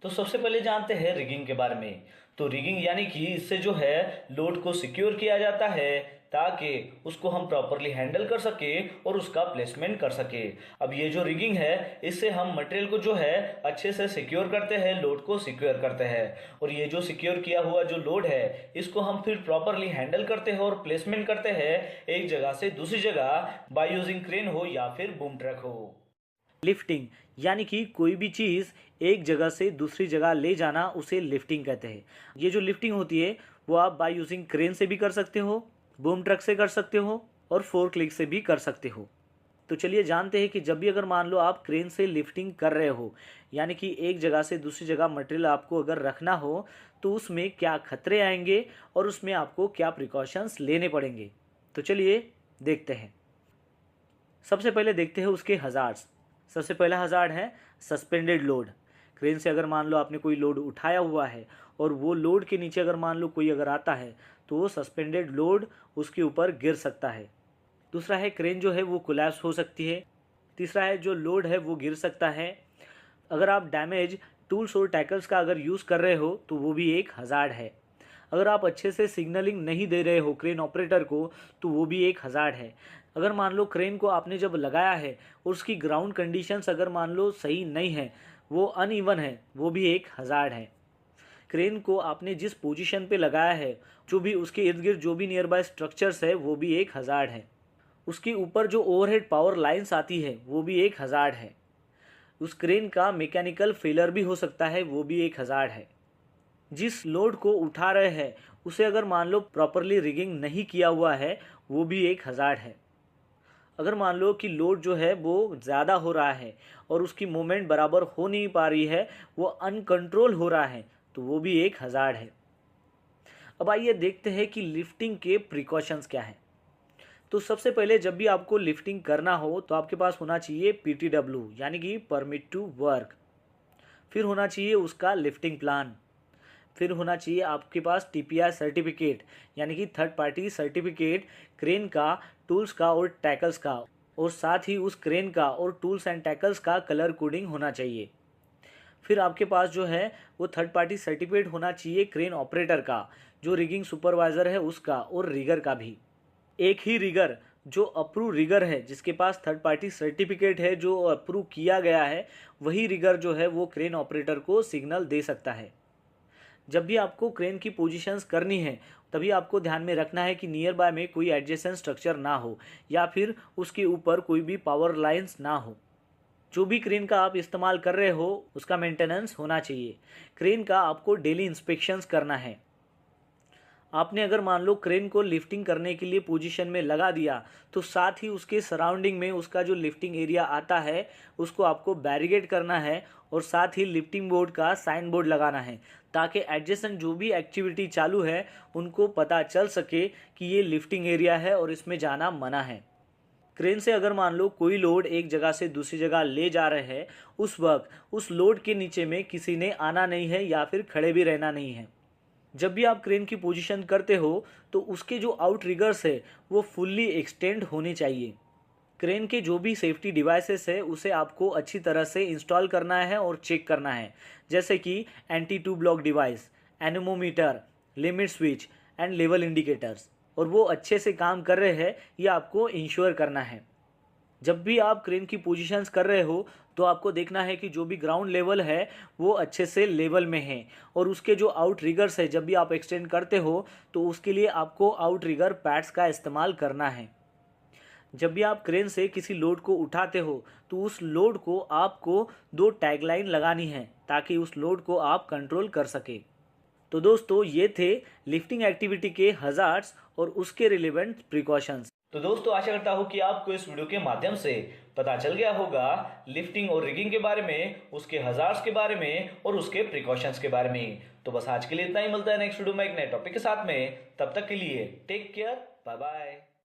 तो सबसे पहले जानते हैं रिगिंग के बारे में। तो रिगिंग यानी कि इससे जो है लोड को सिक्योर किया जाता है ताकि उसको हम प्रॉपरली हैंडल कर सके और उसका प्लेसमेंट कर सके। अब ये जो रिगिंग है इससे हम मटेरियल को जो है अच्छे से सिक्योर करते हैं, लोड को सिक्योर करते हैं और ये जो सिक्योर किया हुआ जो लोड है इसको हम फिर प्रॉपरली हैंडल करते हैं और प्लेसमेंट करते हैं एक जगह से दूसरी जगह बाय यूजिंग क्रेन हो या फिर बूम ट्रक हो। लिफ्टिंग यानी कि कोई भी चीज़ एक जगह से दूसरी जगह ले जाना उसे लिफ्टिंग कहते हैं। ये जो लिफ्टिंग होती है वो आप बाय यूजिंग क्रेन से भी कर सकते हो, बूम ट्रक से कर सकते हो और फोर्कलिफ्ट से भी कर सकते हो। तो चलिए जानते हैं कि जब भी अगर मान लो आप क्रेन से लिफ्टिंग कर रहे हो यानी कि एक जगह से दूसरी जगह मटेरियल आपको अगर रखना हो तो उसमें क्या खतरे आएंगे और उसमें आपको क्या प्रिकॉशंस लेने पड़ेंगे। तो चलिए देखते हैं। सबसे पहले देखते हैं उसके हज़ार्ड्स। सबसे पहला हज़ार्ड है सस्पेंडेड लोड। क्रेन से अगर मान लो आपने कोई लोड उठाया हुआ है और वो लोड के नीचे अगर मान लो कोई अगर आता है तो वो सस्पेंडेड लोड उसके ऊपर गिर सकता है। दूसरा है क्रेन जो है वो कोलैप्स हो सकती है। तीसरा है जो लोड है वो गिर सकता है। अगर आप डैमेज टूल्स और टैकल्स का अगर यूज़ कर रहे हो तो वो भी एक हज़ार्ड है। अगर आप अच्छे से सिग्नलिंग नहीं दे रहे हो क्रेन ऑपरेटर को तो वो भी एक हज़ार्ड है। अगर मान लो क्रेन को आपने जब लगाया है और उसकी ग्राउंड कंडीशंस अगर मान लो सही नहीं है, वो अनइवन है, वो भी एक हज़ार्ड है। क्रेन को आपने जिस पोजीशन पे लगाया है, जो भी उसके इर्द गिर्द जो भी नियर बाय स्ट्रक्चर्स है वो भी एक हज़ार्ड है। उसके ऊपर जो ओवरहेड पावर लाइन्स आती है वो भी एक हज़ार्ड है। उस क्रेन का मैकेनिकल फेलर भी हो सकता है, वो भी एक हज़ार्ड है। जिस लोड को उठा रहे हैं उसे अगर मान लो प्रॉपरली रिगिंग नहीं किया हुआ है वो भी एक हज़ार्ड है। अगर मान लो कि लोड जो है वो ज़्यादा हो रहा है और उसकी मूवमेंट बराबर हो नहीं पा रही है, वो अनकंट्रोल हो रहा है, तो वो भी एक हज़ार्ड है। अब आइए देखते हैं कि लिफ्टिंग के प्रिकॉशंस क्या हैं। तो सबसे पहले जब भी आपको लिफ्टिंग करना हो तो आपके पास होना चाहिए PTW यानी कि परमिट टू वर्क। फिर होना चाहिए उसका लिफ्टिंग प्लान। फिर होना चाहिए आपके पास TPI सर्टिफिकेट यानी कि थर्ड पार्टी सर्टिफिकेट क्रेन का, टूल्स का और टैकल्स का, और साथ ही उस क्रेन का और टूल्स एंड टैकल्स का कलर कोडिंग होना चाहिए। फिर आपके पास जो है वो थर्ड पार्टी सर्टिफिकेट होना चाहिए क्रेन ऑपरेटर का, जो रिगिंग सुपरवाइज़र है उसका और रिगर का भी। एक ही रिगर जो अप्रूव रिगर है, जिसके पास थर्ड पार्टी सर्टिफिकेट है, जो अप्रूव किया गया है, वही रिगर जो है वो क्रेन ऑपरेटर को सिग्नल दे सकता है। जब भी आपको क्रेन की पोजीशंस करनी है तभी आपको ध्यान में रखना है कि नियर बाय में कोई एडजेसेंट स्ट्रक्चर ना हो या फिर उसके ऊपर कोई भी पावर लाइंस ना हो। जो भी क्रेन का आप इस्तेमाल कर रहे हो उसका मेंटेनेंस होना चाहिए। क्रेन का आपको डेली इंस्पेक्शंस करना है। आपने अगर मान लो क्रेन को लिफ्टिंग करने के लिए पोजीशन में लगा दिया तो साथ ही उसके सराउंडिंग में उसका जो लिफ्टिंग एरिया आता है उसको आपको बैरिकेड करना है और साथ ही लिफ्टिंग बोर्ड का साइन बोर्ड लगाना है ताकि एडजेसेंट जो भी एक्टिविटी चालू है उनको पता चल सके कि ये लिफ्टिंग एरिया है और इसमें जाना मना है। क्रेन से अगर मान लो कोई लोड एक जगह से दूसरी जगह ले जा रहे हैं, उस वक्त उस लोड के नीचे में किसी ने आना नहीं है या फिर खड़े भी रहना नहीं है। जब भी आप क्रेन की पोजीशन करते हो तो उसके जो आउट रिगर्स है वो फुल्ली एक्सटेंड होने चाहिए। क्रेन के जो भी सेफ्टी डिवाइसेस है उसे आपको अच्छी तरह से इंस्टॉल करना है और चेक करना है, जैसे कि anti two block device, anemometer, limit switch and level indicators, और वो अच्छे से काम कर रहे हैं ये आपको इंश्योर करना है। जब भी आप क्रेन की पोजीशंस कर रहे हो तो आपको देखना है कि जो भी ग्राउंड लेवल है वो अच्छे से लेवल में है, और उसके जो आउट रिगर्स है जब भी आप एक्सटेंड करते हो तो उसके लिए आपको आउट रिगर पैड्स का इस्तेमाल करना है। जब भी आप क्रेन से किसी लोड को उठाते हो तो उस लोड को आपको 2 टैगलाइन लगानी है ताकि उस लोड को आप कंट्रोल कर सके। तो दोस्तों ये थे लिफ्टिंग एक्टिविटी के हज़ार्ड्स और उसके रिलेवेंट प्रिकॉशंस। तो दोस्तों आशा करता हूँ कि आपको इस वीडियो के माध्यम से पता चल गया होगा लिफ्टिंग और रिगिंग के बारे में, उसके हज़ार्ड्स के बारे में और उसके प्रिकॉशंस के बारे में। तो बस आज के लिए इतना ही, मिलता है नेक्स्ट वीडियो में एक नए टॉपिक के साथ में। तब तक के लिए टेक केयर, बाय बाय।